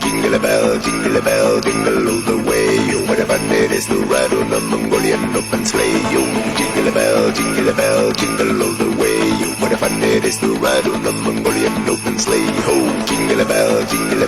Jingle bell, jingle all the way. Oh, what a fun it is to ride on a Mongolian open sleigh. Oh, jingle bell, jingle all the way. Oh, what a fun it is to ride on a Mongolian open sleigh. Oh, jingle bell, jingle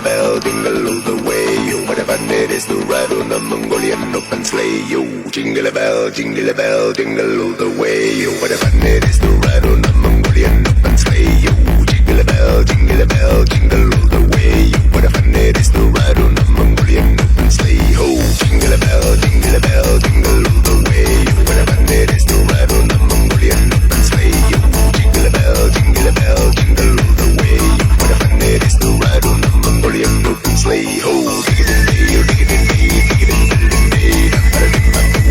all the way. Oh, what a fun it is to ride on a Mongolian open sleigh. Oh, jingle bell, jingle all the way. Oh, what a fun it is to ride on a Mongolian open sleigh. Oh, jingle bell, jingle all the way. Oh, what a fun it is to ride on a Mongolian open sleigh. Oh, jingle bell, jingle all the way. Oh, what a fun it is to ride on a Mongolian open sleigh. Oh, jingle bell, jingle all the way. Oh, what a fun it is to ride on a Mongolian open sleigh. Oh, dig it in day, oh, dig it in day, dig it in day, dig it in day, dig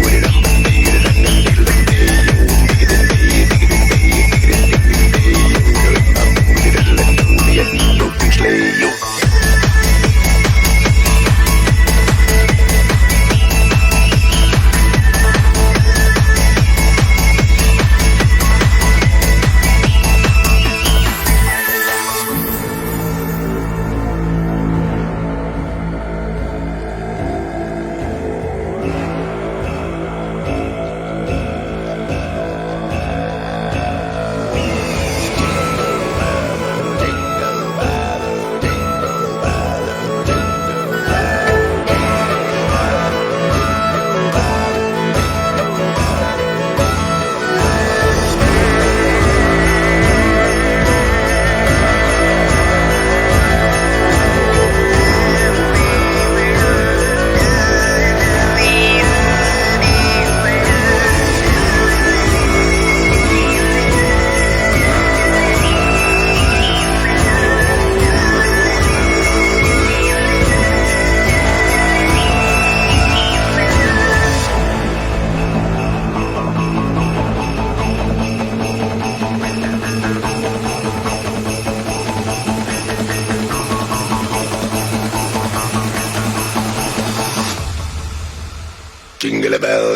it in day, dig it in day, dig it in day, dig it in day, dig it in day, open sleigh.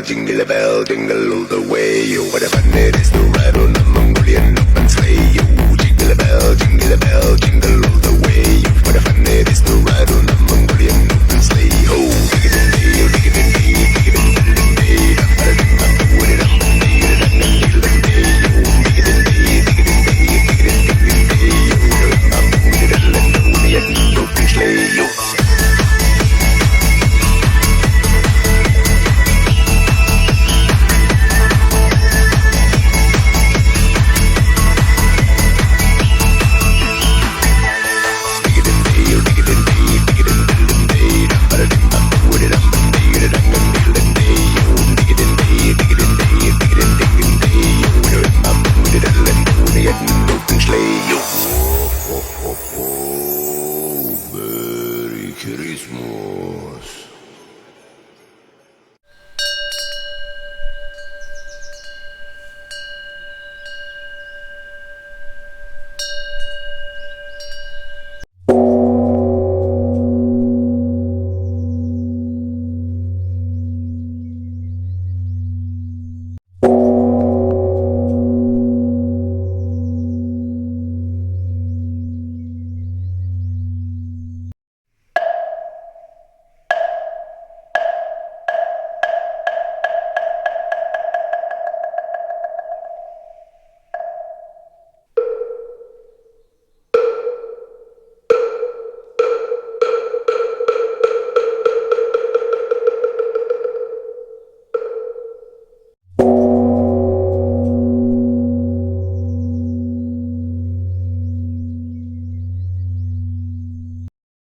Jingle bell, jingle all the